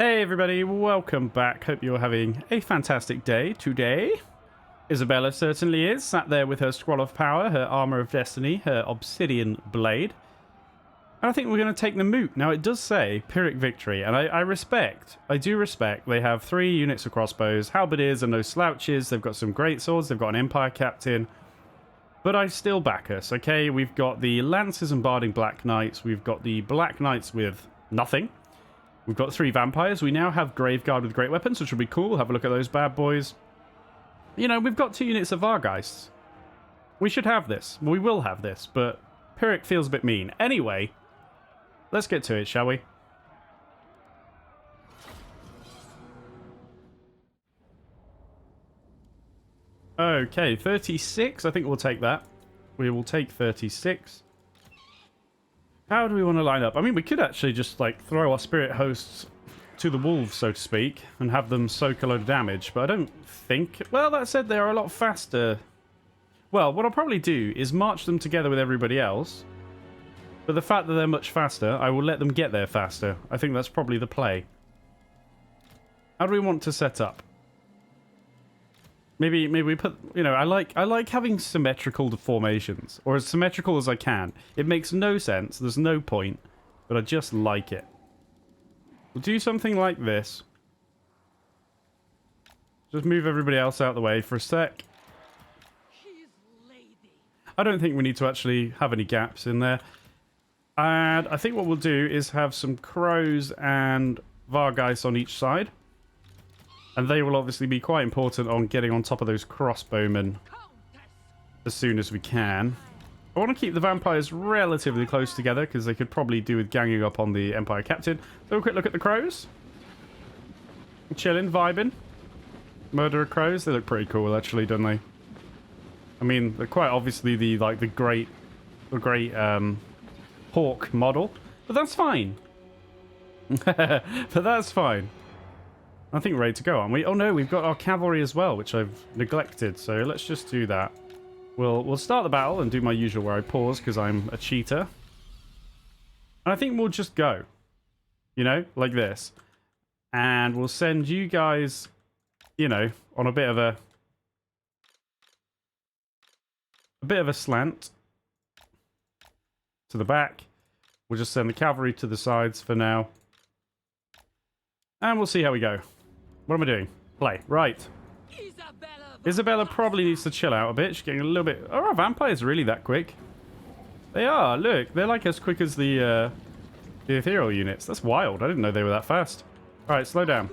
Hey everybody, welcome back. Hope you're having a fantastic day today. Isabella certainly is, sat there with her Scroll of Power, her Armor of Destiny, her Obsidian Blade. And I think we're going to take the moot. Now it does say Pyrrhic Victory, and I do respect, they have 3 units of crossbows, halberdiers and no slouches, they've got some great swords, they've got an Empire Captain. But I still back us, okay? We've got the Lancers and Barding Black Knights, we've got the Black Knights with nothing. We've got 3 vampires. We now have Graveguard with great weapons, which will be cool. Have a look at those bad boys. You know, we've got 2 units of Vargheists. We should have this. We will have this, but Pyrrhic feels a bit mean. Anyway, let's get to it, shall we? Okay, 36. I think we'll take that. We will take 36. How do we want to line up? I mean, we could actually just, like, throw our spirit hosts to the wolves, so to speak, and have them soak a load of damage, but I don't think... Well, that said, they are a lot faster. Well, what I'll probably do is march them together with everybody else, but the fact that they're much faster, I will let them get there faster. I think that's probably the play. How do we want to set up? Maybe we put, you know, I like having symmetrical formations, or as symmetrical as I can. It makes no sense, there's no point, but I just like it. We'll do something like this. Just move everybody else out of the way for a sec. I don't think we need to actually have any gaps in there. And I think what we'll do is have some crows and Vargheists on each side. And they will obviously be quite important on getting on top of those crossbowmen as soon as we can. I want to keep the vampires relatively close together because they could probably do with ganging up on the Empire Captain. So a quick look at the crows. Chilling, vibing. Murderer crows. They look pretty cool actually, don't they? I mean, they're quite obviously the great hawk model. But that's fine. But that's fine. I think we're ready to go, aren't we? Oh no, we've got our cavalry as well, which I've neglected. So let's just do that. We'll start the battle and do my usual where I pause because I'm a cheater. And I think we'll just go. You know, like this. And we'll send you guys, you know, on a bit of a slant to the back. We'll just send the cavalry to the sides for now. And we'll see how we go. What am I doing? Play. Right. Isabella probably needs to chill out a bit. She's getting a little bit... Are our vampires really that quick? They are. Look. They're like as quick as the ethereal units. That's wild. I didn't know they were that fast. Alright, slow down.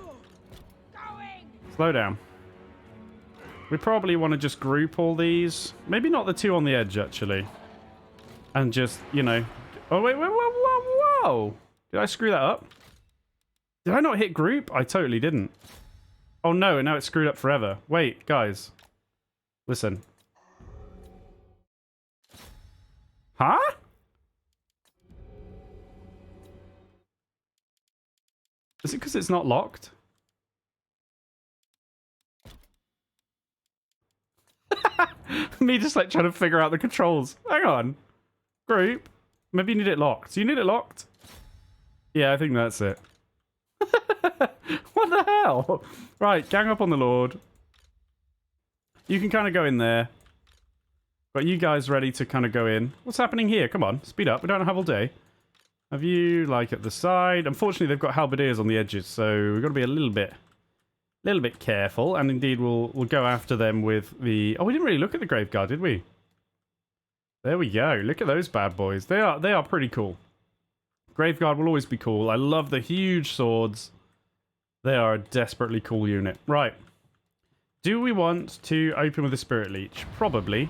Slow down. We probably want to just group all these. Maybe not the 2 on the edge, actually. And just, you know... Oh, wait, whoa, whoa, whoa, whoa! Did I screw that up? Did I not hit group? I totally didn't. Oh no, and now it's screwed up forever. Wait, guys. Listen. Huh? Is it because it's not locked? Me just like trying to figure out the controls. Hang on. Group. Maybe you need it locked. Do you need it locked? Yeah, I think that's it. What the hell? Right, gang up on the Lord. You can kind of go in there. Got you guys ready to kind of go in. What's happening here? Come on, speed up. We don't have all day. Have you, like, at the side? Unfortunately, they've got halberdiers on the edges, so we've got to be a little bit careful. And indeed, we'll go after them with the... Oh, we didn't really look at the Graveguard, did we? There we go. Look at those bad boys. They are pretty cool. Graveguard will always be cool. I love the huge swords. They are a desperately cool unit. Right. Do we want to open with a Spirit Leech? Probably.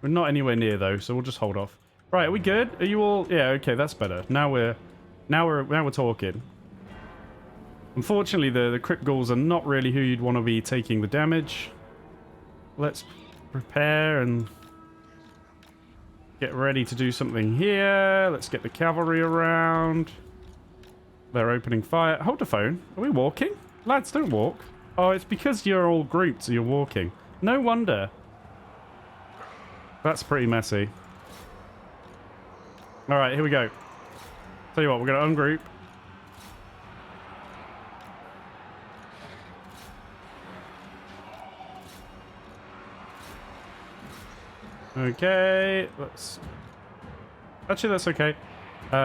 We're not anywhere near though, so we'll just hold off. Right, are we good? Are you all... Yeah, okay, that's better. Now we're talking. Unfortunately, the Crypt Ghouls are not really who you'd want to be taking the damage. Let's prepare and get ready to do something here. Let's get the cavalry around. They're opening fire. Hold the phone. Are we walking? Lads, don't walk. Oh, it's because you're all grouped, so you're walking. No wonder. That's pretty messy. Alright, here we go. Tell you what, we're going to ungroup. Okay, let's... Actually, that's okay.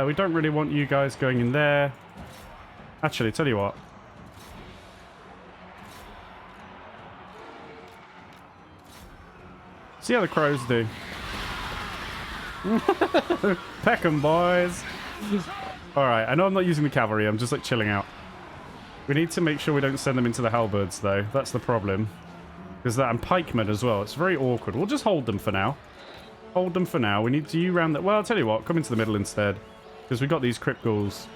We don't really want you guys going in there. Actually, tell you what. See how the crows do. Peck 'em, boys. Alright, I know I'm not using the cavalry. I'm just like chilling out. We need to make sure we don't send them into the halberds, though. That's the problem. Because that and pikemen as well. It's very awkward. We'll just hold them for now. Hold them for now. We need to you round that. Well, I'll tell you what. Come into the middle instead. Because we've got these crypt ghouls.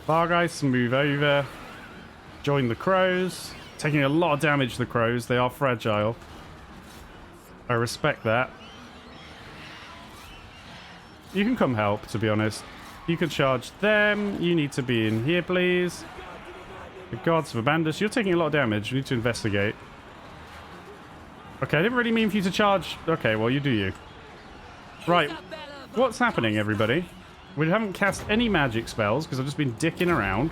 Bar guys, move over. Join the crows. Taking a lot of damage, the crows. They are fragile. I respect that. You can come help, to be honest. You can charge them. You need to be in here, please. The gods of Abandus. You're taking a lot of damage. We need to investigate. Okay, I didn't really mean for you to charge. Okay, well, you do you. Right. What's happening, everybody? We haven't cast any magic spells because I've just been dicking around.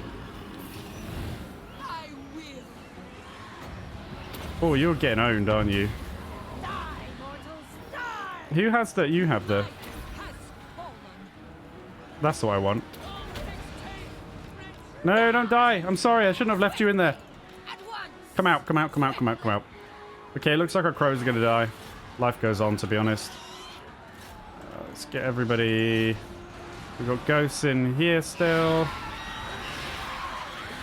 Oh, you're getting owned, aren't you? Who has the... You have the... That's what I want. No, don't die. I'm sorry. I shouldn't have left you in there. Come out, come out, come out, come out, come out. Okay, looks like our crows are going to die. Life goes on, to be honest. Let's get everybody... We've got ghosts in here still.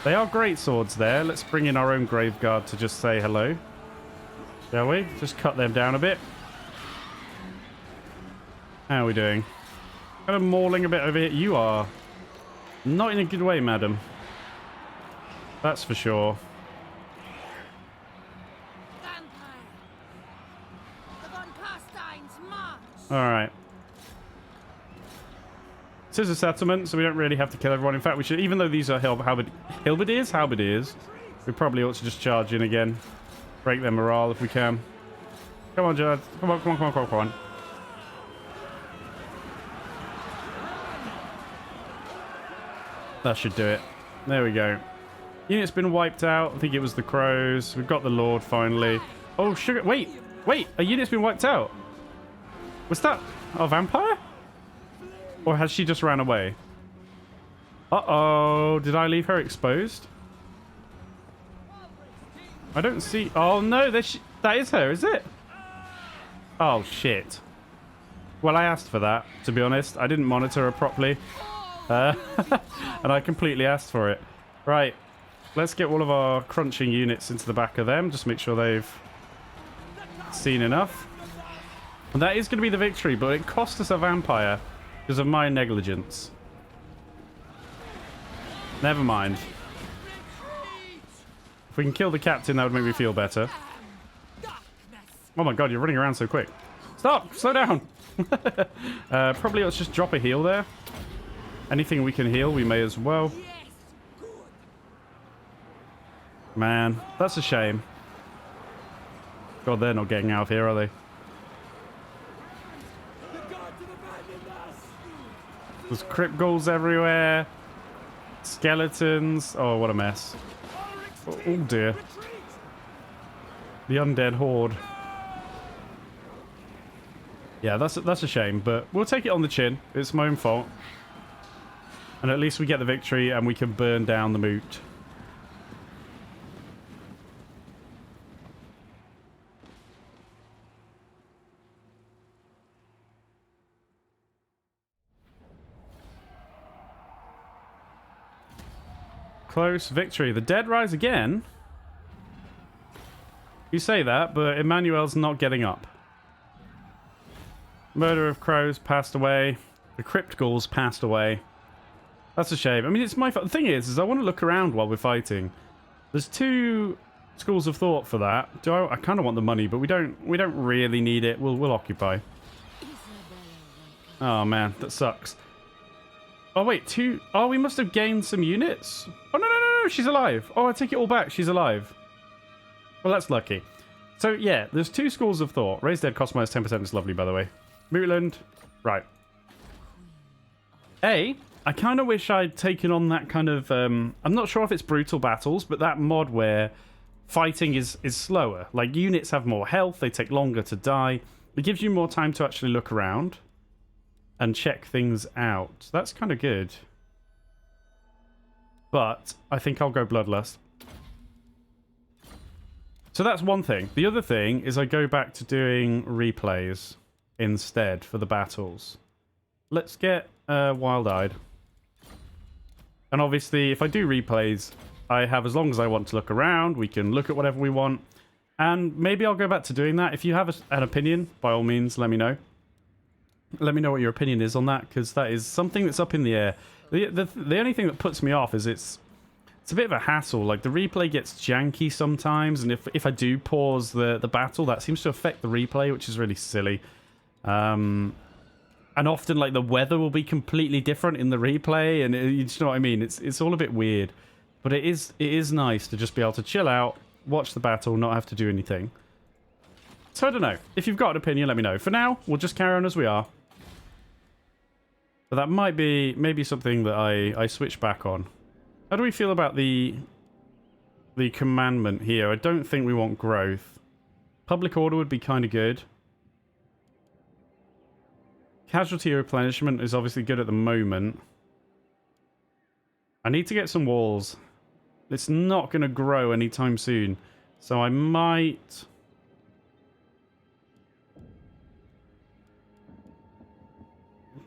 They are great swords there. Let's bring in our own Graveguard to just say hello. Shall we? Just cut them down a bit. How are we doing? Kind of mauling a bit over here. You are not in a good way, madam. That's for sure. Alright. This is a settlement, so we don't really have to kill everyone. In fact, we should, even though these are halberdiers, we probably ought to just charge in again. Break their morale if we can. Come on, Judd. Come on, come on, come on, come on, come on. That should do it. There we go. Unit's been wiped out. I think it was the crows. We've got the Lord finally. Oh, sugar. Wait. Wait. A unit's been wiped out. Was that a vampire? Or has she just ran away? Uh-oh. Did I leave her exposed? I don't see... Oh, no. That is her, is it? Oh, shit. Well, I asked for that, to be honest. I didn't monitor her properly. And I completely asked for it. Right. Let's get all of our crunching units into the back of them. Just make sure they've seen enough. And that is going to be the victory, but it cost us a vampire because of my negligence. Never mind. If we can kill the captain, that would make me feel better. Oh my god, you're running around so quick. Stop! Slow down! Probably let's just drop a heal there. Anything we can heal, we may as well. Man, that's a shame. God, they're not getting out of here, are they? There's crypt ghouls everywhere. Skeletons. Oh, what a mess. Oh dear. The undead horde. Yeah, that's a shame, but we'll take it on the chin. It's my own fault. And at least we get the victory and we can burn down the moot. Close victory. The dead rise again? You say that, but Emmanuel's not getting up. Murder of crows passed away. The crypt ghouls passed away. That's a shame. I mean, it's my fault. The thing is I want to look around while we're fighting. There's 2 schools of thought for that. I kind of want the money, but we don't really need it. We'll occupy. Oh man, that sucks. Oh wait, 2. Oh, we must have gained some units. Oh no, she's alive. Oh, I take it all back. She's alive. Well, that's lucky. So yeah, there's 2 schools of thought. Raise dead cost minus 10% is lovely, by the way. Mootland. Right. I kind of wish I'd taken on that kind of... I'm not sure if it's brutal battles, but that mod where fighting is slower. Like, units have more health, they take longer to die. It gives you more time to actually look around and check things out. That's kind of good. But I think I'll go Bloodlust. So that's one thing. The other thing is I go back to doing replays instead for the battles. Let's get Wild-Eyed. And obviously, if I do replays, I have as long as I want to look around. We can look at whatever we want. And maybe I'll go back to doing that. If you have an opinion, by all means, let me know. Let me know what your opinion is on that, because that is something that's up in the air. The only thing that puts me off is it's a bit of a hassle. Like, the replay gets janky sometimes, and if I do pause the battle, that seems to affect the replay, which is really silly. And often, like, the weather will be completely different in the replay, and you know what I mean? It's all a bit weird. But it is nice to just be able to chill out, watch the battle, not have to do anything. So I don't know. If you've got an opinion, let me know. For now, we'll just carry on as we are. But that might be maybe something that I switch back on. How do we feel about the commandment here? I don't think we want growth. Public order would be kind of good. Casualty replenishment is obviously good at the moment. I need to get some walls. It's not going to grow anytime soon. So I might...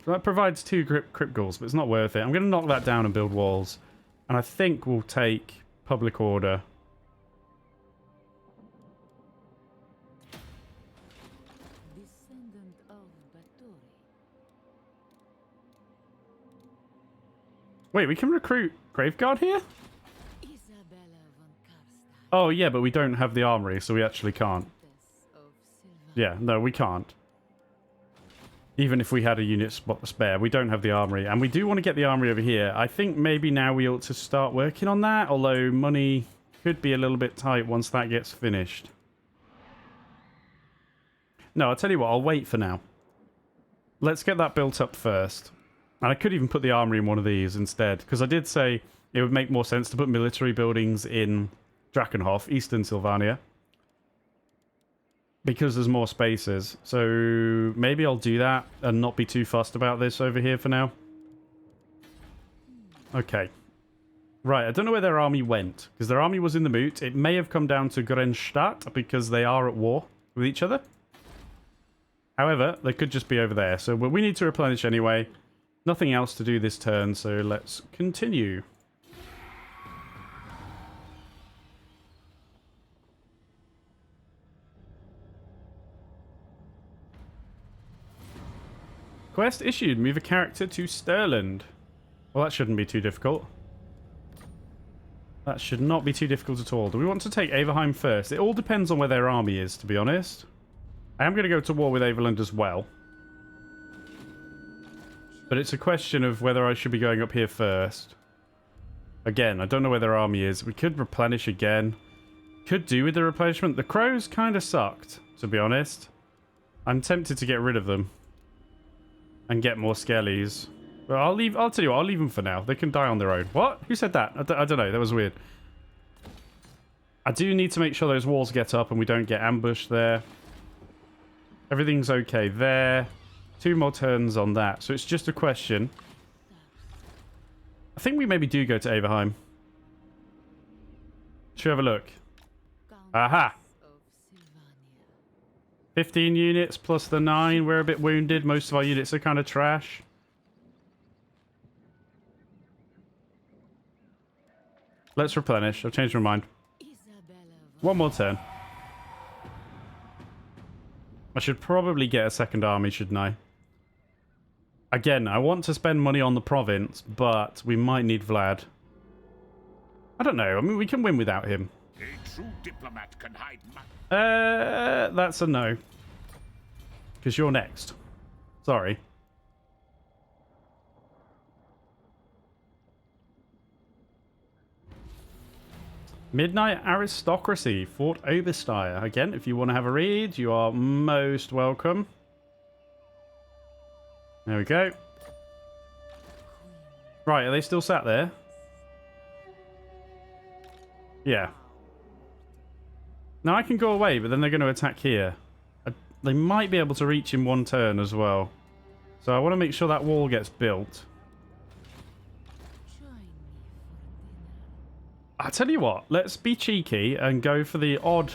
That provides 2 crypt ghouls, but it's not worth it. I'm going to knock that down and build walls. And I think we'll take public order. Wait, we can recruit Graveguard here? Isabella Von Carstein. Oh, yeah, but we don't have the armory, so we actually can't. Yeah, no, we can't. Even if we had a unit spare, we don't have the armory. And we do want to get the armory over here. I think maybe now we ought to start working on that, although money could be a little bit tight once that gets finished. No, I'll tell you what, I'll wait for now. Let's get that built up first. And I could even put the armory in one of these instead, because I did say it would make more sense to put military buildings in Drakenhof, Eastern Sylvania. Because there's more spaces. So maybe I'll do that and not be too fussed about this over here for now. Okay. Right, I don't know where their army went, because their army was in the moot. It may have come down to Grenstadt, because they are at war with each other. However, they could just be over there. So we need to replenish anyway. Nothing else to do this turn, so let's continue. Quest issued. Move a character to Stirland. Well, that shouldn't be too difficult. That should not be too difficult at all. Do we want to take Averheim first? It all depends on where their army is, to be honest. I am going to go to war with Averland as well. But it's a question of whether I should be going up here first. Again, I don't know where their army is. We could replenish again. Could do with the replenishment. The crows kind of sucked, to be honest. I'm tempted to get rid of them. And get more skellies. But I'll tell you what, I'll leave them for now. They can die on their own. What? Who said that? I don't know. That was weird. I do need to make sure those walls get up and we don't get ambushed there. Everything's okay there. 2 more turns on that. So it's just a question. I think we maybe do go to Averheim. Should we have a look? Aha! 15 units plus the 9. We're a bit wounded. Most of our units are kind of trash. Let's replenish. I've changed my mind. One more turn. I should probably get a second army, shouldn't I? Again, I want to spend money on the province, but we might need Vlad. I don't know. I mean, we can win without him. A true diplomat can hide that's a no. Because you're next. Sorry. Midnight Aristocracy, Fort Oberstyre. Again, if you want to have a read, you are most welcome. There we go. Right, are they still sat there? Yeah. Now I can go away, but then they're going to attack here. They might be able to reach in one turn as well. So I want to make sure that wall gets built. Join me I tell you what, let's be cheeky and go for the odd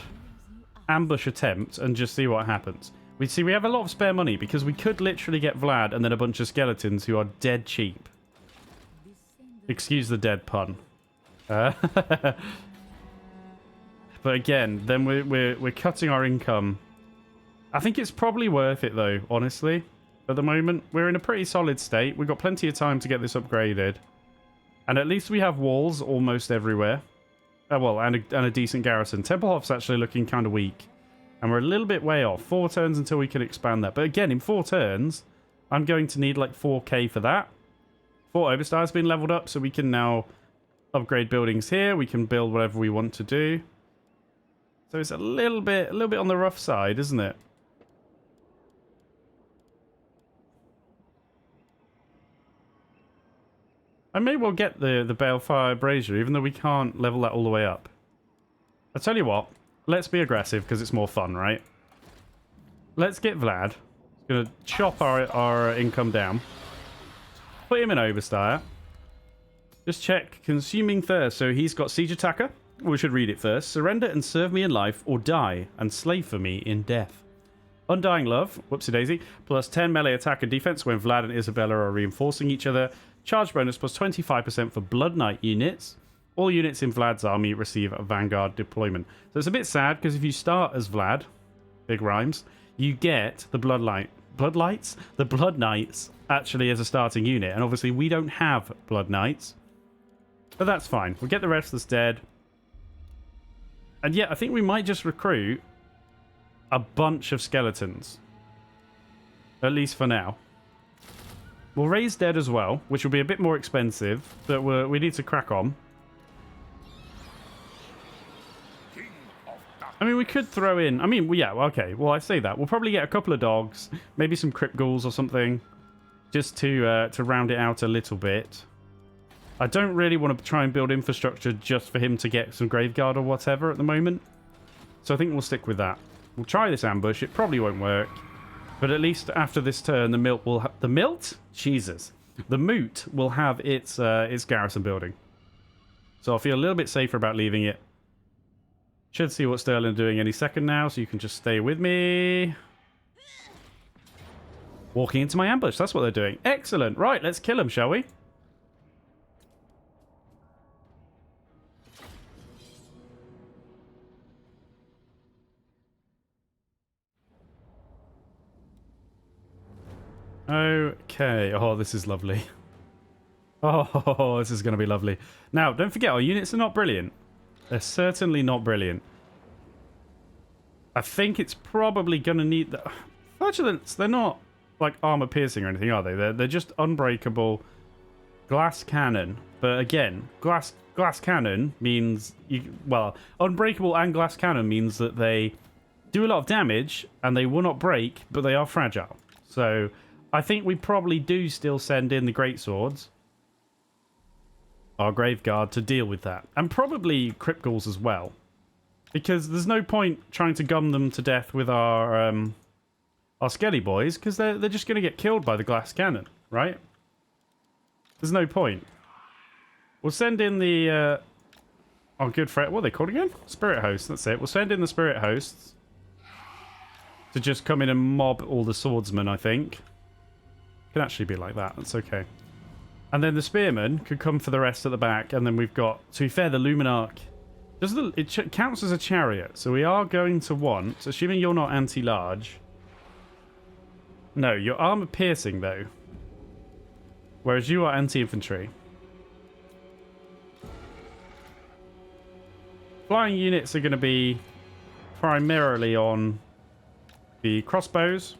ambush attempt and just see what happens. We have a lot of spare money because we could literally get Vlad and then a bunch of skeletons who are dead cheap. Excuse the dead pun. But again, then we're cutting our income. I think it's probably worth it though, honestly. At the moment, we're in a pretty solid state. We've got plenty of time to get this upgraded. And at least we have walls almost everywhere. Well, and a decent garrison. Tempelhof's actually looking kind of weak. And we're a little bit way off. 4 turns until we can expand that. But again, in 4 turns, I'm going to need like 4k for that. Fort Oberstar has been leveled up, so we can now upgrade buildings here. We can build whatever we want to do. So it's a little bit on the rough side, isn't it? I may well get the Balefire Brazier, even though we can't level that all the way up. I tell you what, let's be aggressive because it's more fun, right? Let's get Vlad. He's going to chop our income down. Put him in Overstyre. Just check Consuming Thirst. So he's got Siege Attacker. We should read it first. Surrender and serve me in life, or die and slave for me in death. Undying Love, whoopsie daisy, plus 10 melee attack and defense when Vlad and Isabella are reinforcing each other. Charge bonus plus 25% for Blood Knight units. All units in Vlad's army receive a Vanguard deployment. So it's a bit sad because if you start as Vlad, big rhymes, you get the Blood Knights actually as a starting unit. And obviously we don't have Blood Knights. But that's fine. We'll get the Restless Dead. And yeah, I think we might just recruit a bunch of skeletons. At least for now. We'll raise Dead as well, which will be a bit more expensive, but we need to crack on. I mean, we could throw in... I mean, yeah, okay. Well, I say that. We'll probably get a couple of dogs, maybe some crypt ghouls or something, just to round it out a little bit. I don't really want to try and build infrastructure just for him to get some Graveguard or whatever at the moment. So I think we'll stick with that. We'll try this ambush. It probably won't work. But at least after this turn, the Milt will... The Milt? Jesus. The Moot will have its garrison building. So I'll feel a little bit safer about leaving it. Should see what Sterling are doing any second now, so you can just stay with me. Walking into my ambush. That's what they're doing. Excellent. Right, let's kill them, shall we? Okay. Oh, this is lovely. Oh, this is going to be lovely. Now, don't forget, our units are not brilliant. They're certainly not brilliant. I think it's probably going to need... Flatulence, they're not like armor piercing or anything, are they? They're just unbreakable glass cannon. But again, glass cannon means... Well, unbreakable and glass cannon means that they do a lot of damage and they will not break, but they are fragile. So... I think we probably do still send in the greatswords, our Graveguard, to deal with that. And probably Crypt Ghouls as well. Because there's no point trying to gum them to death with our Skelly boys, because they're just going to get killed by the glass cannon, right? There's no point. We'll send in the... our good friend... What are they called again? Spirit Hosts, that's it. We'll send in the Spirit Hosts to just come in and mob all the swordsmen, I think. Can actually be like that. That's okay. And then the spearmen could come for the rest at the back. And then we've got, to be fair, the Luminarch. It counts as a chariot. So we are going to want, assuming you're not anti-large. No, you're armor piercing though. Whereas you are anti-infantry. Flying units are going to be primarily on the crossbows.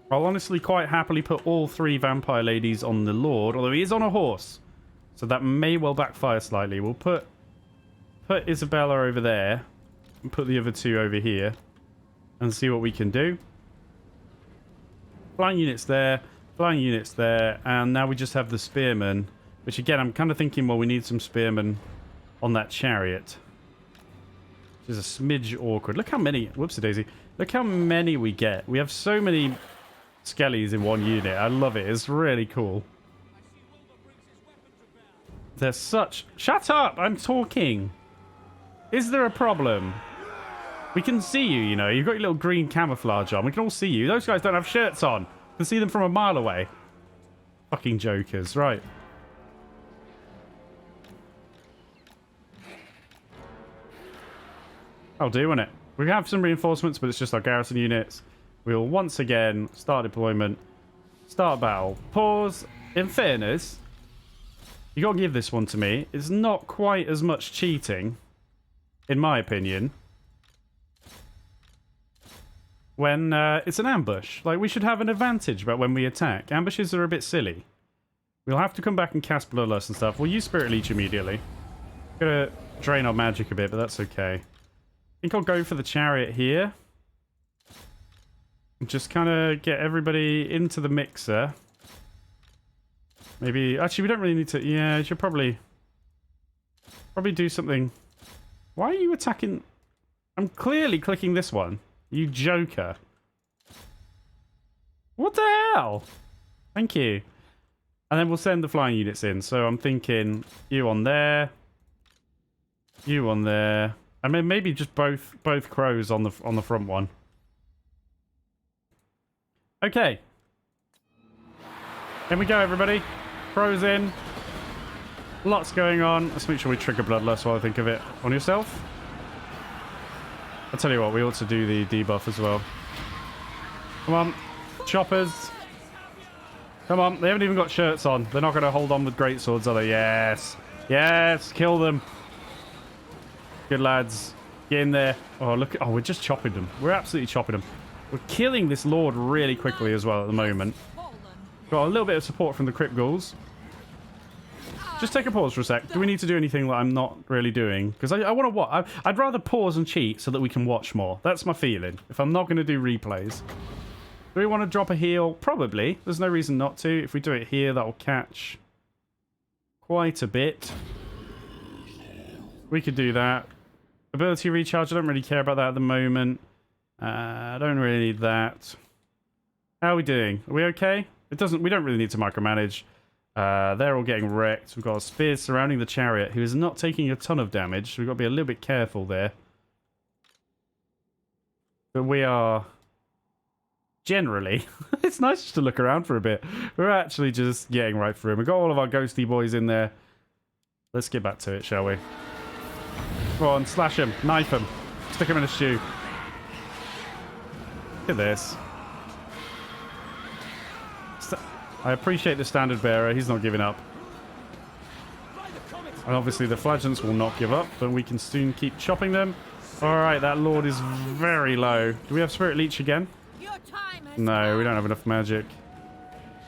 I'll honestly quite happily put all 3 vampire ladies on the Lord, although he is on a horse, so that may well backfire slightly. We'll put Isabella over there and put the other 2 over here and see what we can do. Flying units there, and now we just have the spearmen, which again, I'm kind of thinking, well, we need some spearmen on that chariot. Which is a smidge awkward. Look how many... Whoopsie-daisy. Look how many we get. We have so many skellies in one unit. I love it. It's really cool. They're such... Shut up! I'm talking! Is there a problem? We can see you, you know. You've got your little green camouflage on. We can all see you. Those guys don't have shirts on. We can see them from a mile away. Fucking jokers. Right. I'll do, won't it? We have some reinforcements, but it's just our garrison units. We'll once again start deployment. Start battle. Pause. In fairness, you got to give this one to me. It's not quite as much cheating, in my opinion, when it's an ambush. Like, we should have an advantage about when we attack. Ambushes are a bit silly. We'll have to come back and cast Bloodlust and stuff. We'll use Spirit Leech immediately. Gonna drain our magic a bit, but that's okay. I think I'll go for the chariot here. Just kind of get everybody into the mixer. Maybe... Actually, we don't really need to... Yeah, I should probably do something... Why are you attacking... I'm clearly clicking this one. You joker. What the hell? Thank you. And then we'll send the flying units in. So I'm thinking you on there. You on there. I mean, maybe just both crows on the front one. Okay. Here we go, everybody. Crows in. Lots going on. Let's make sure we trigger Bloodlust while I think of it. On yourself. I'll tell you what, we ought to do the debuff as well. Come on. Choppers. Come on. They haven't even got shirts on. They're not going to hold on with greatswords, are they? Yes. Yes. Kill them. Good lads. Get in there. Oh, look. Oh, we're just chopping them. We're absolutely chopping them. We're killing this lord really quickly as well at the moment. Got a little bit of support from the Crypt Ghouls. Just take a pause for a sec. Do we need to do anything that I'm not really doing? Because I want to watch. I'd rather pause and cheat so that we can watch more. That's my feeling. If I'm not going to do replays. Do we want to drop a heal? Probably. There's no reason not to. If we do it here, that'll catch quite a bit. We could do that. Ability recharge. I don't really care about that at the moment. I don't really need that. How are we doing? Are we okay? We don't really need to micromanage. They're all getting wrecked. We've got a spear surrounding the chariot, who is not taking a ton of damage. So we've got to be a little bit careful there. But we are... Generally, it's nice just to look around for a bit. We're actually just getting right through. We've got all of our ghosty boys in there. Let's get back to it, shall we? Go on, slash him. Knife him. Stick him in a shoe. Look at this. I appreciate the standard bearer. He's not giving up. And obviously the flagellants will not give up, but we can soon keep chopping them. Alright, that lord is very low. Do we have Spirit Leech again? No, we don't have enough magic.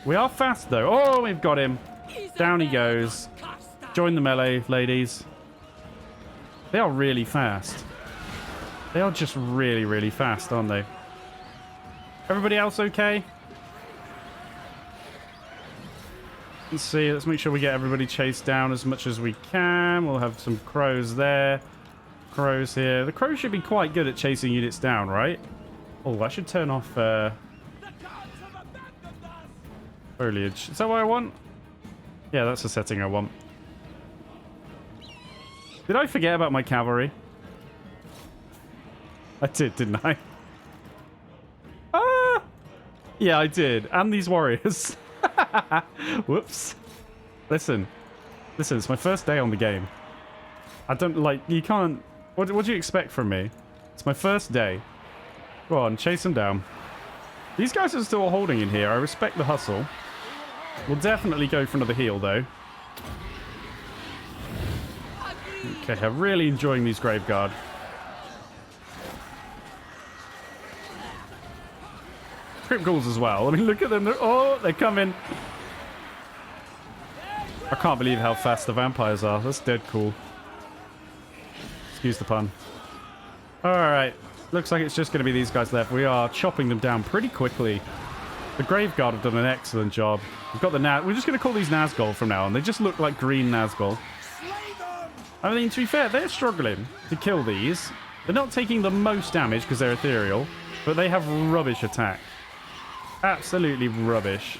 We are fast, though. Oh, we've got him. Down he goes. Join the melee, ladies. They are really fast. They are just really, really fast, aren't they? Everybody else okay? Let's see. Let's make sure we get everybody chased down as much as we can. We'll have some crows there. Crows here. The crows should be quite good at chasing units down, right? Oh, I should turn off foliage. Is that what I want? Yeah, that's the setting I want. Did I forget about my cavalry? I did, didn't I? Ah! Yeah, I did. And these warriors. Whoops. Listen, it's my first day on the game. I don't, like, you can't... What do you expect from me? It's my first day. Go on, chase them down. These guys are still holding in here. I respect the hustle. We'll definitely go for another heal, though. Okay, I'm really enjoying these Graveguard. Crypt Ghouls as well. I mean, look at them. They're coming. I can't believe how fast the vampires are. That's dead cool. Excuse the pun. Alright. Looks like it's just going to be these guys left. We are chopping them down pretty quickly. The Graveguard have done an excellent job. We've got the We're just going to call these Nazgul from now on. They just look like green Nazgul. I mean, to be fair, they're struggling to kill these. They're not taking the most damage because they're ethereal, but they have rubbish attack. Absolutely rubbish.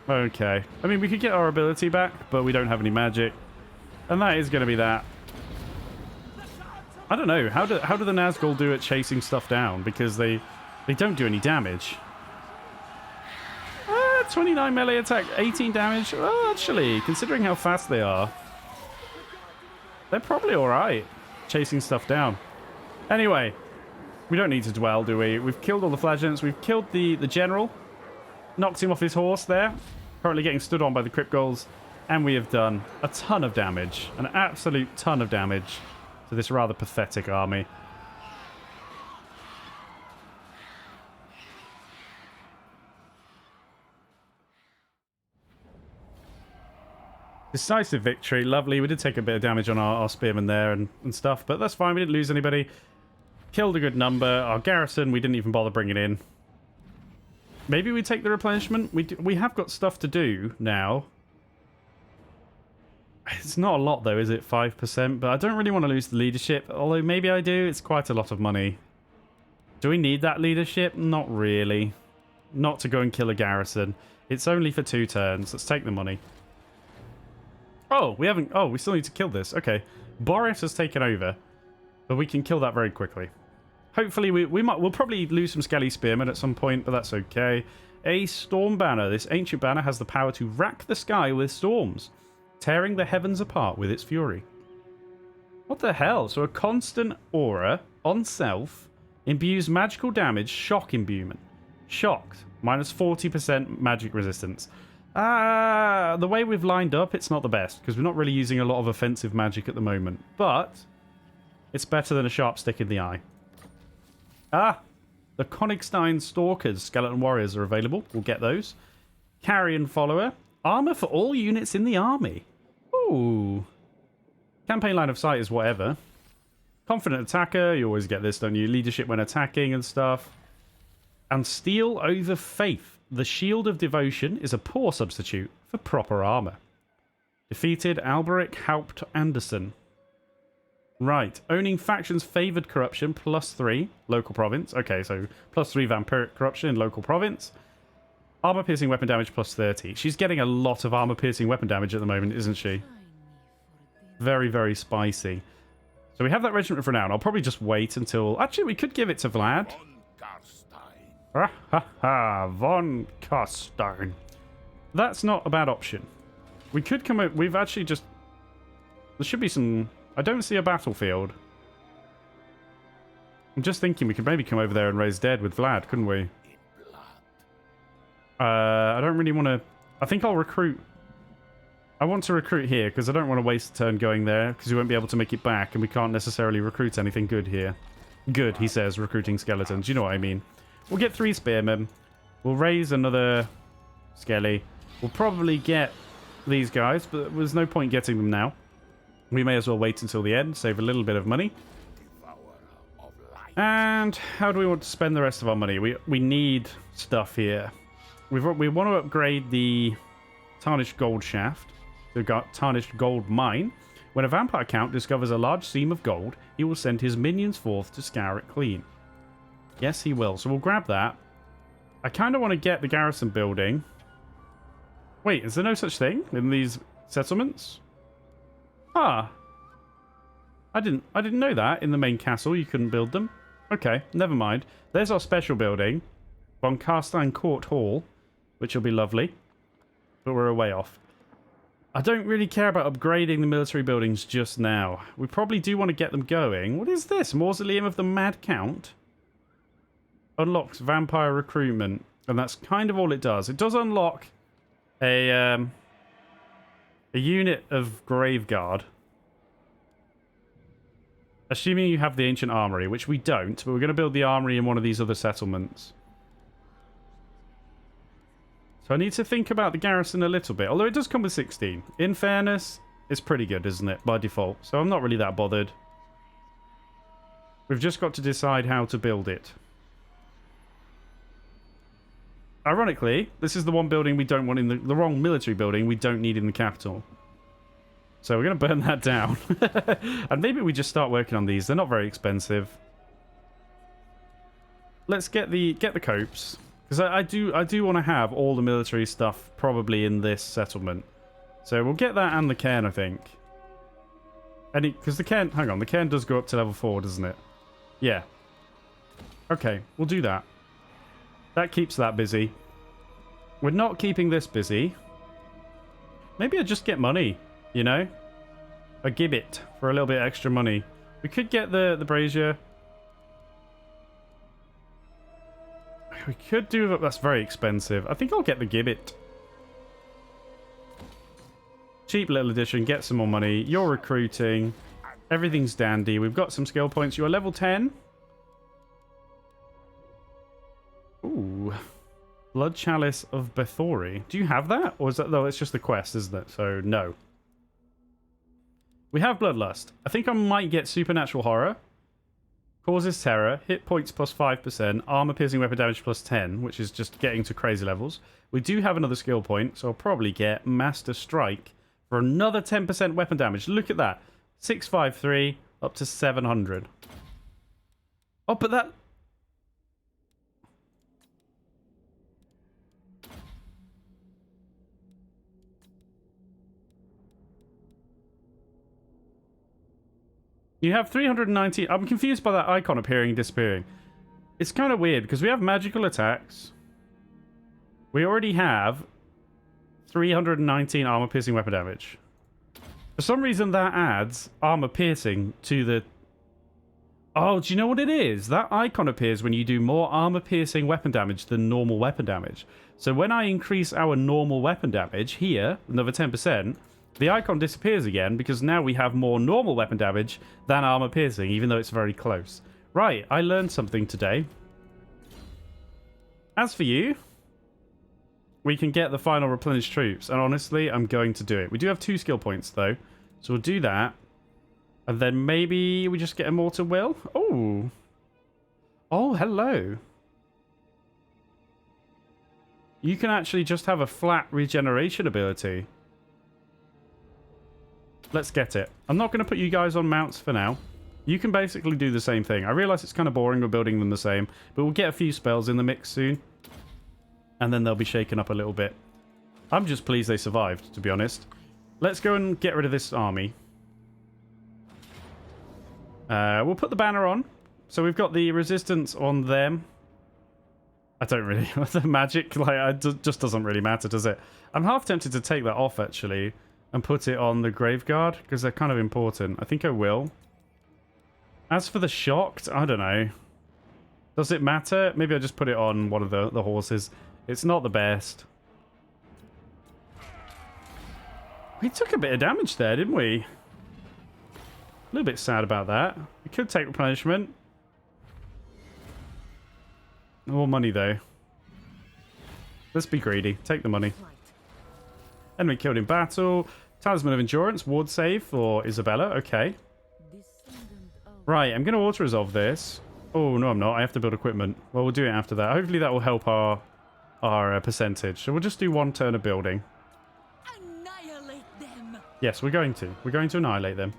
Okay. I mean, we could get our ability back, but we don't have any magic. And that is going to be that. I don't know. How do the Nazgul do at chasing stuff down? Because they don't do any damage. 29 melee attack, 18 damage. Oh, actually, considering how fast they are, they're probably alright chasing stuff down. Anyway, we don't need to dwell, do we? We've killed all the flagellants. We've killed the general. Knocked him off his horse there. Currently getting stood on by the crypt ghouls. And we have done a ton of damage. An absolute ton of damage to this rather pathetic army. Decisive victory. Lovely. We did take a bit of damage on our spearmen there and stuff. But that's fine. We didn't lose anybody. Killed a good number. Our garrison, we didn't even bother bringing in. Maybe we take the replenishment. We have got stuff to do now. It's not a lot though, is it? 5%. But I don't really want to lose the leadership. Although maybe I do. It's quite a lot of money. Do we need that leadership? Not really. Not to go and kill a garrison. It's only for 2 turns. Let's take the money. Oh, we haven't... Oh, we still need to kill this. Okay. Boris has taken over. But we can kill that very quickly. Hopefully, we'll probably lose some Skelly Spearmen at some point, but that's okay. A Storm Banner. This ancient banner has the power to rack the sky with storms, tearing the heavens apart with its fury. What the hell? So a constant aura on self imbues magical damage, shock imbuement. Shocked. Minus 40% magic resistance. The way we've lined up, it's not the best, because we're not really using a lot of offensive magic at the moment. But it's better than a sharp stick in the eye. The Konigstein Stalkers Skeleton Warriors are available. We'll get those. Carrion Follower. Armor for all units in the army. Ooh. Campaign line of sight is whatever. Confident Attacker. You always get this, don't you? Leadership when attacking and stuff. And Steel over Faith. The Shield of Devotion is a poor substitute for proper armor. Defeated Alberic Haupt Anderson. Right. Owning factions favored corruption, +3. Local province. Okay, so +3 vampiric corruption in local province. Armor-piercing weapon damage +30. She's getting a lot of armor-piercing weapon damage at the moment, isn't she? Very, very spicy. So we have that regiment for now, and I'll probably just wait until... Actually, we could give it to Vlad. Von Carstein. That's not a bad option. We could come out... We've actually just... There should be some... I don't see a battlefield. I'm just thinking we could maybe come over there and raise dead with Vlad, couldn't we? I don't really want to... I think I'll recruit... I want to recruit here, because I don't want to waste a turn going there, because we won't be able to make it back, and we can't necessarily recruit anything good here. Good, he says, recruiting skeletons. You know what I mean. We'll get 3 spearmen. We'll raise another skelly. We'll probably get these guys, but there's no point getting them now. We may as well wait until the end, save a little bit of money. And how do we want to spend the rest of our money? We need stuff here. We want to upgrade the Tarnished Gold Shaft. We've got Tarnished Gold Mine. When a vampire count discovers a large seam of gold, he will send his minions forth to scour it clean. Yes, he will. So we'll grab that. I kind of want to get the garrison building. Wait, is there no such thing in these settlements? Ah. I didn't know that. In the main castle, you couldn't build them. Okay, never mind. There's our special building. Von Carstein Court Hall, which will be lovely. But we're a way off. I don't really care about upgrading the military buildings just now. We probably do want to get them going. What is this? Mausoleum of the Mad Count? Unlocks vampire recruitment. And that's kind of all it does. It does unlock a unit of Graveguard. Assuming you have the Ancient Armory, which we don't, but we're going to build the armory in one of these other settlements. So I need to think about the garrison a little bit, although it does come with 16. In fairness, it's pretty good, isn't it, by default? So I'm not really that bothered. We've just got to decide how to build it. Ironically, this is the one building we don't want in the wrong military building we don't need in the capital. So we're going to burn that down. And maybe we just start working on these. They're not very expensive. Let's get the copes. Because I do want to have all the military stuff probably in this settlement. So we'll get that and the cairn, I think. Because the cairn... Hang on, the cairn does go up to level 4, doesn't it? Yeah. Okay, we'll do that. That keeps that busy. We're not keeping this busy. Maybe I just get money, you know? A gibbet for a little bit extra money. We could get the brazier. We could do that. That's very expensive. I think I'll get the gibbet. Cheap little addition. Get some more money. You're recruiting. Everything's dandy. We've got some skill points. You're level 10. Ooh. Blood Chalice of Bethori. Do you have that? Or is that... No, it's just the quest, isn't it? So, no. We have Bloodlust. I think I might get Supernatural Horror. Causes Terror. Hit points plus 5%. Armor piercing weapon damage plus 10, which is just getting to crazy levels. We do have another skill point, so I'll probably get Master Strike for another 10% weapon damage. Look at that. 653 up to 700. Oh, but that... You have 390... I'm confused by that icon appearing and disappearing. It's kind of weird, because we have magical attacks. We already have 319 armor-piercing weapon damage. For some reason, that adds armor-piercing to the... Oh, do you know what it is? That icon appears when you do more armor-piercing weapon damage than normal weapon damage. So when I increase our normal weapon damage here, another 10%... the icon disappears again because now we have more normal weapon damage than armor piercing, even though it's very close. Right, I learned something today. As for you, we can get the final replenished troops, and honestly, I'm going to do it. We do have 2 skill points, though, so we'll do that. And then maybe we just get Immortal Will. Oh. Oh, hello. You can actually just have a flat regeneration ability. Let's get it. I'm not going to put you guys on mounts for now. You can basically do the same thing. I realize it's kind of boring, we're building them the same, but we'll get a few spells in the mix soon. And then they'll be shaken up a little bit. I'm just pleased they survived, to be honest. Let's go and get rid of this army. We'll put the banner on. So we've got the resistance on them. I don't really... the magic, like, it just doesn't really matter, does it? I'm half tempted to take that off, actually. And put it on the Graveguard, because they're kind of important. I think I will. As for the Shocked, I don't know. Does it matter? Maybe I just put it on one of the horses. It's not the best. We took a bit of damage there, didn't we? A little bit sad about that. We could take replenishment. More money, though. Let's be greedy. Take the money. Enemy killed in battle. Talisman of Endurance, ward save for Isabella. Okay. Right, I'm going to auto-resolve this. Oh, no, I'm not. I have to build equipment. Well, we'll do it after that. Hopefully that will help our percentage. So we'll just do 1 turn of building. Annihilate them. Yes, we're going to. We're going to annihilate them.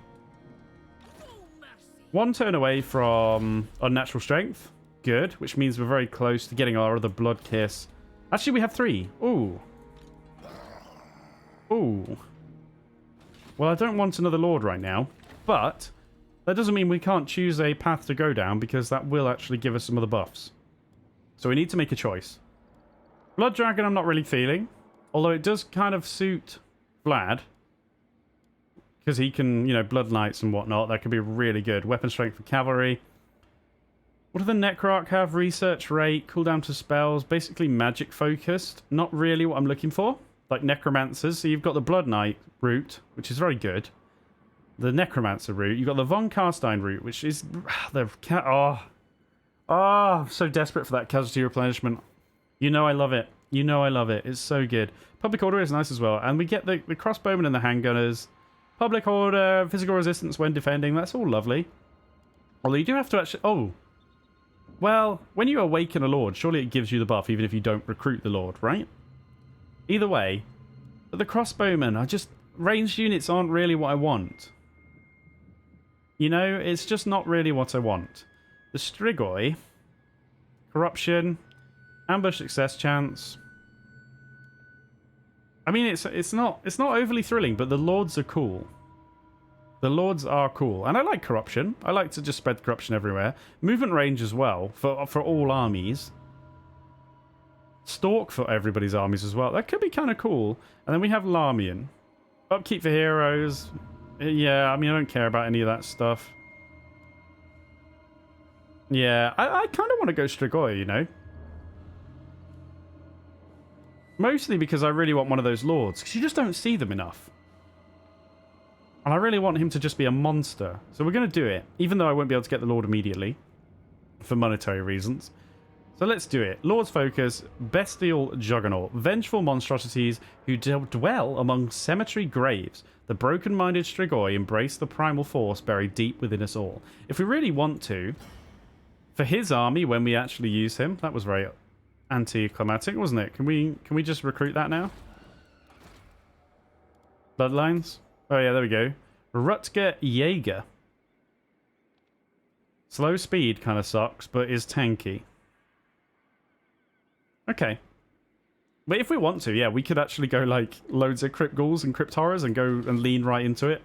1 turn away from Unnatural Strength. Good, which means we're very close to getting our other Blood Kiss. Actually, we have 3. Ooh. Ooh. Well, I don't want another Lord right now, but that doesn't mean we can't choose a path to go down, because that will actually give us some other buffs. So we need to make a choice. Blood Dragon I'm not really feeling, although it does kind of suit Vlad, because he can, you know, Blood Knights and whatnot. That could be really good. Weapon Strength for Cavalry. What do the Necroarch have? Research rate, cooldown to spells, basically magic focused. Not really what I'm looking for. Like Necromancers. So you've got the Blood Knight route, which is very good. The Necromancer route. You've got the Von Carstein route, which is... I'm so desperate for that casualty replenishment. You know I love it. You know I love it. It's so good. Public Order is nice as well. And we get the crossbowmen and the handgunners. Public Order, physical resistance when defending. That's all lovely. Although you do have to actually... Oh. Well, when you awaken a Lord, surely it gives you the buff, even if you don't recruit the Lord, right? Either way, but the crossbowmen, I just... ranged units aren't really what I want. You know, it's just not really what I want. The Strigoi, corruption, ambush success chance. I mean, it's not overly thrilling, but the lords are cool. The lords are cool, and I like corruption. I like to just spread corruption everywhere. Movement range as well for all armies. Stalk for everybody's armies as well. That could be kind of cool. And then we have Larmian. Upkeep for heroes. Yeah, I mean, I don't care about any of that stuff. Yeah, I kind of want to go Strigoi, you know. Mostly because I really want one of those lords, because you just don't see them enough. And I really want him to just be a monster. So we're going to do it, even though I won't be able to get the lord immediately, for monetary reasons. So let's do it. Lord's Focus, Bestial Juggernaut, vengeful monstrosities who dwell among cemetery graves. The broken-minded Strigoi embrace the primal force buried deep within us all. If we really want to, for his army, when we actually use him, that was very anticlimactic, wasn't it? Can we just recruit that now? Bloodlines? Oh yeah, there we go. Rutger Jaeger. Slow speed kind of sucks, but is tanky. Okay. But if we want to, yeah, we could actually go like loads of Crypt Ghouls and Crypt Horrors and go and lean right into it.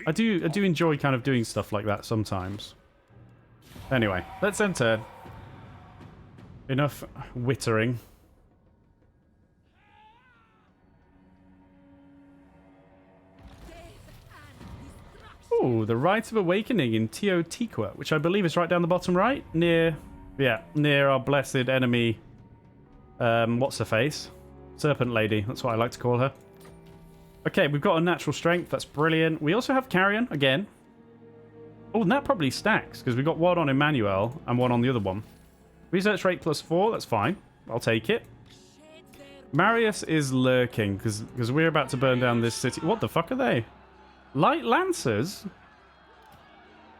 I do enjoy kind of doing stuff like that sometimes. Anyway, let's end turn. Enough wittering. Oh, the Rite of Awakening in Teotihuacan, which I believe is right down the bottom right, near our blessed enemy. What's her face? Serpent Lady. That's what I like to call her. Okay, we've got a natural strength. That's brilliant. We also have Carrion again. Oh, and that probably stacks because we've got one on Emmanuel and one on the other one. Research rate +4. That's fine. I'll take it. Marius is lurking because we're about to burn down this city. What the fuck are they? Light Lancers?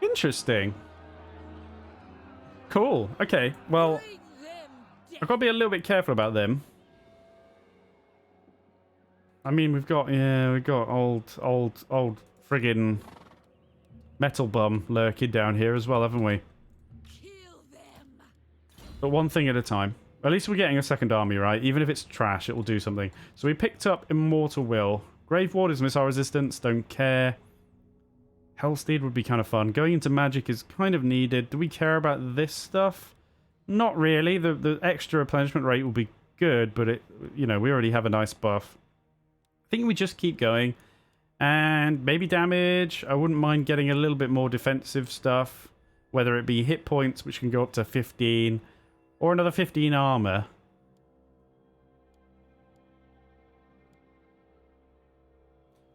Interesting. Cool. Okay, well, I've got to be a little bit careful about them. I mean, we've got old friggin' metal bum lurking down here as well, haven't we? But one thing at a time. At least we're getting a second army, right? Even if it's trash, it will do something. So we picked up Immortal Will. Grave Ward is missile resistance, don't care. Hellsteed would be kind of fun. Going into magic is kind of needed. Do we care about this stuff? Not really. The extra replenishment rate will be good, but it, you know, we already have a nice buff. I think we just keep going. And maybe damage. I wouldn't mind getting a little bit more defensive stuff. Whether it be hit points, which can go up to 15, or another 15 armor.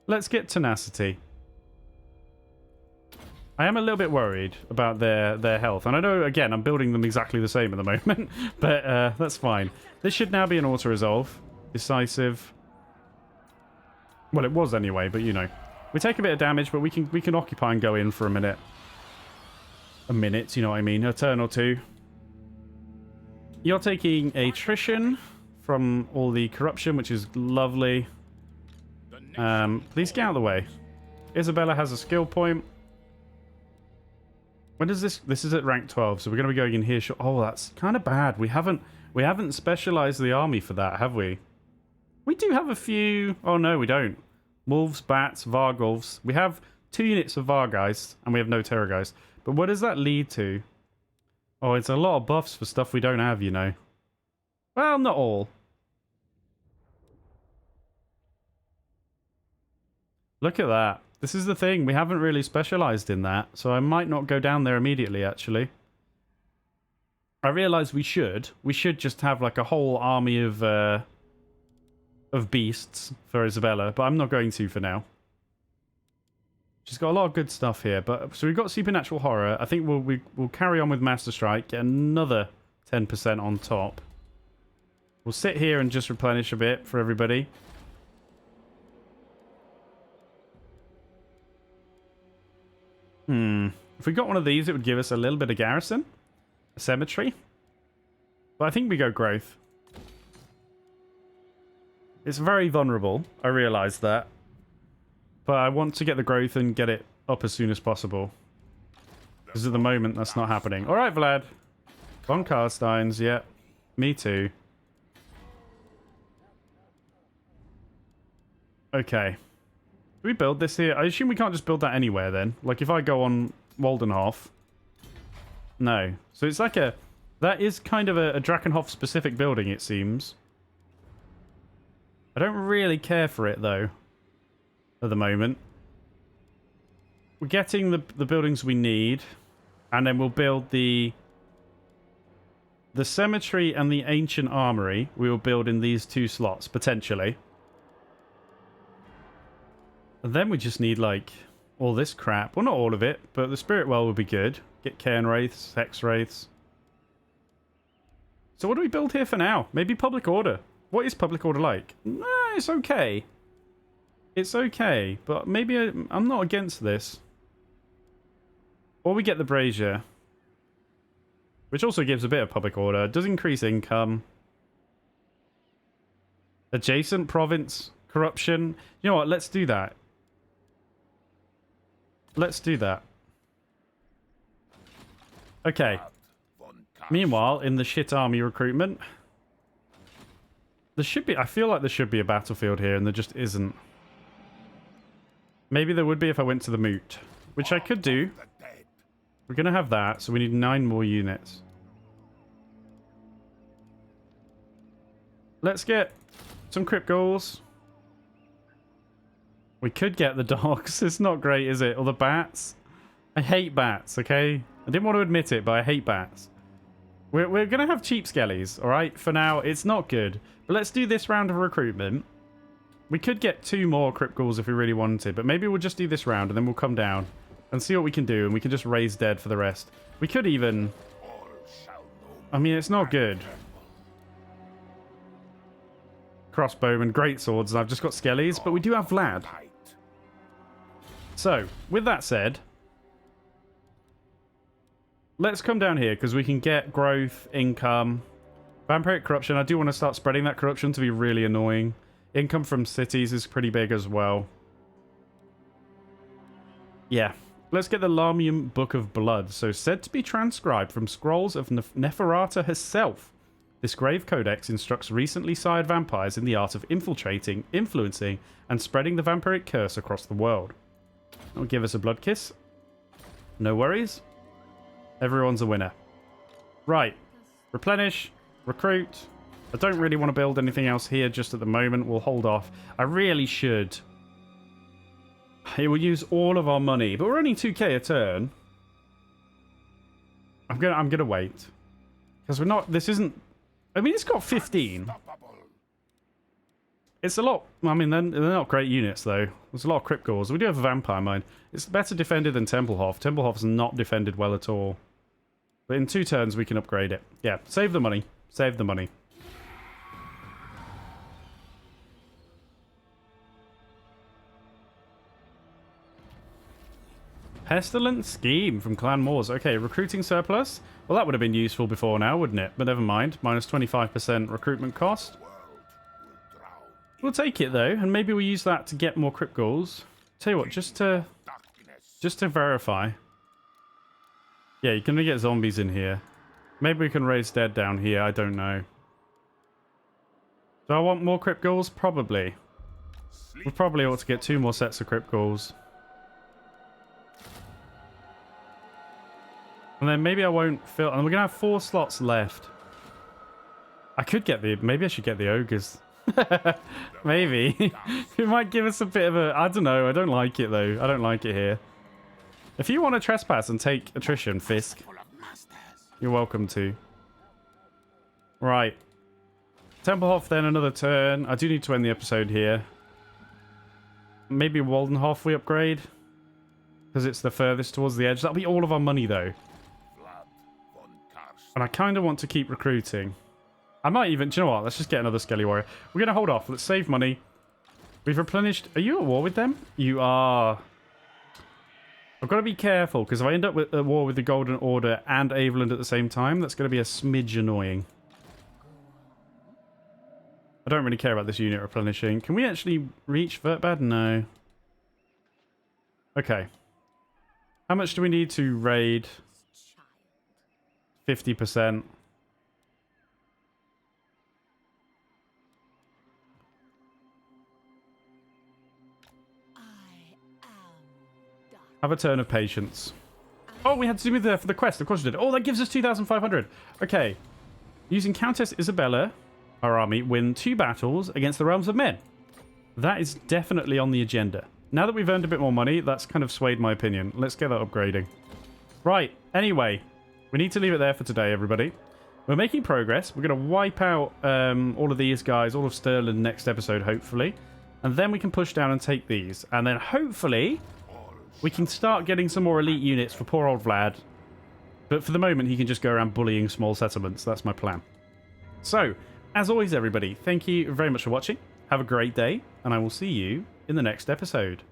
Let's get tenacity. I am a little bit worried about their health. And I know, again, I'm building them exactly the same at the moment. But that's fine. This should now be an auto-resolve. Decisive. Well, it was anyway, but you know. We take a bit of damage, but we can occupy and go in for a minute. A minute, you know what I mean. A turn or two. You're taking attrition from all the corruption, which is lovely. Please get out of the way. Isabella has a skill point. When does this... This is at rank 12, so we're going to be going in here. Oh, that's kind of bad. We haven't specialized the army for that, have we? We do have a few... Oh, no, we don't. Wolves, bats, Vargulfs. We have 2 units of Vargeist, and we have no Terrorgeist. But what does that lead to? Oh, it's a lot of buffs for stuff we don't have, you know. Well, not all. Look at that. This is the thing. We haven't really specialized in that, so I might not go down there immediately, actually. I realize we should. We should just have like a whole army of beasts for Isabella, but I'm not going to for now. She's got a lot of good stuff here, but so we've got Supernatural Horror. I think we'll carry on with Master Strike, get another 10% on top. We'll sit here and just replenish a bit for everybody. If we got one of these, it would give us a little bit of garrison. A cemetery. But I think we go growth. It's very vulnerable. I realise that. But I want to get the growth and get it up as soon as possible. Because at the moment, that's not happening. Alright, Vlad. Von Carsteins, yeah. Me too. Okay. Do we build this here? I assume we can't just build that anywhere then. Like if I go on Waldenhof. No. So it's like a... That is kind of a Drakenhof specific building, it seems. I don't really care for it though. At the moment. We're getting the buildings we need. And then we'll build the cemetery and the ancient armory. We will build in these 2 slots, potentially. And then we just need, like, all this crap. Well, not all of it, but the Spirit Well would be good. Get Cairn Wraiths, Hex Wraiths. So what do we build here for now? Maybe Public Order. What is Public Order like? Nah, it's okay. It's okay, but maybe I'm not against this. Or we get the Brazier. Which also gives a bit of Public Order. It does increase income. Adjacent province corruption. You know what? Let's do that. Let's do that. Okay. Meanwhile, in the shit army recruitment, there should be... I feel like there should be a battlefield here, and there just isn't. Maybe there would be if I went to the Moot, which I could do. We're going to have that, so we need 9 more units. Let's get some crypt ghouls. We could get the dogs. It's not great, is it? Or the bats. I hate bats, okay? I didn't want to admit it, but I hate bats. We're going to have cheap skellies, alright? For now, it's not good. But let's do this round of recruitment. We could get 2 more crypt ghouls if we really wanted, but maybe we'll just do this round and then we'll come down and see what we can do, and we can just raise dead for the rest. We could even... I mean, it's not good. Crossbowmen, great swords, and I've just got skellies, but we do have Vlad. So, with that said, let's come down here, because we can get growth, income, vampiric corruption. I do want to start spreading that corruption to be really annoying. Income from cities is pretty big as well. Yeah. Let's get the Lamium Book of Blood. So, said to be transcribed from scrolls of Neferata herself. This grave codex instructs recently sired vampires in the art of infiltrating, influencing, and spreading the vampiric curse across the world. That'll give us a blood kiss. No worries. Everyone's a winner. Right. Replenish. Recruit. I don't really want to build anything else here just at the moment. We'll hold off. I really should. It will use all of our money, but we're only 2k a turn. I'm gonna wait. Because we're not... This isn't... I mean, it's got 15. It's a lot... I mean, they're not great units, though. There's a lot of crypt ghouls. We do have a vampire mine. It's better defended than Templehof. Templehof's not defended well at all. But in 2 turns, we can upgrade it. Yeah, save the money. Save the money. Pestilent Scheme from Clan Moors. Okay, recruiting surplus. Well, that would have been useful before now, wouldn't it? But never mind. Minus 25% recruitment cost. We'll take it, though, and maybe we'll use that to get more crypt ghouls. Tell you what, just to verify. Yeah, you can get zombies in here. Maybe we can raise dead down here. I don't know. Do I want more crypt ghouls? Probably. We probably ought to get 2 more sets of crypt ghouls. And then maybe I won't fill... And we're going to have 4 slots left. I could get the... Maybe I should get the ogres. Maybe. It might give us a bit of a... I don't know. I don't like it, though. I don't like it here. If you want to trespass and take attrition, Fisk, you're welcome to. Right. Templehof, then another turn. I do need to end the episode here. Maybe Waldenhof we upgrade. Because it's the furthest towards the edge. That'll be all of our money, though. And I kind of want to keep recruiting. I might even... Do you know what? Let's just get another Skelly Warrior. We're going to hold off. Let's save money. We've replenished... Are you at war with them? You are. I've got to be careful, because if I end up at war with the Golden Order and Aveland at the same time, that's going to be a smidge annoying. I don't really care about this unit replenishing. Can we actually reach Vertbad? No. Okay. How much do we need to raid? 50%. Have a turn of patience. Oh, we had to do there for the quest. Of course we did. Oh, that gives us 2,500. Okay. Using Countess Isabella, our army, win 2 battles against the realms of men. That is definitely on the agenda. Now that we've earned a bit more money, that's kind of swayed my opinion. Let's get that upgrading. Right. Anyway, we need to leave it there for today, everybody. We're making progress. We're going to wipe out all of these guys, all of Stirland next episode, hopefully. And then we can push down and take these. And then hopefully we can start getting some more elite units for poor old Vlad. But for the moment, he can just go around bullying small settlements. That's my plan. So, as always, everybody, thank you very much for watching. Have a great day, and I will see you in the next episode.